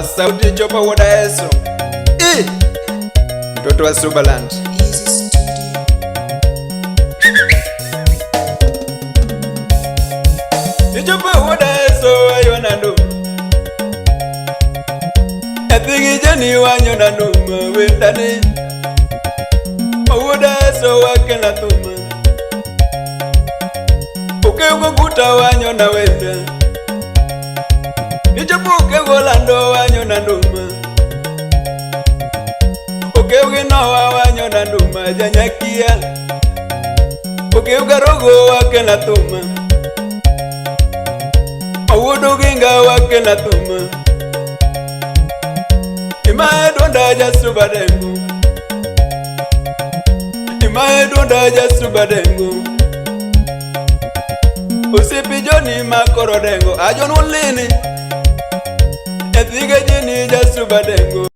sauti chopa woda Yesu. Mtoto wa Subaland. Chopa woda Yesu ayona ndo. Ethigi jeni wanyona numa wendane. Woda Yesu wakena tuma. Ukeugo kuta wanyona wenda. Nichopuke golando wanyona nduma. Ukeuge nowa wanyona nduma janyakia. Ukeuga rogo wakena tuma. Awudu ginga wakena tuma. Imae donda jasu badengu. Imae donda jasu badengu. Usipi joni makoro dengo. Ajon ulini. Ethige jini jasu badengu.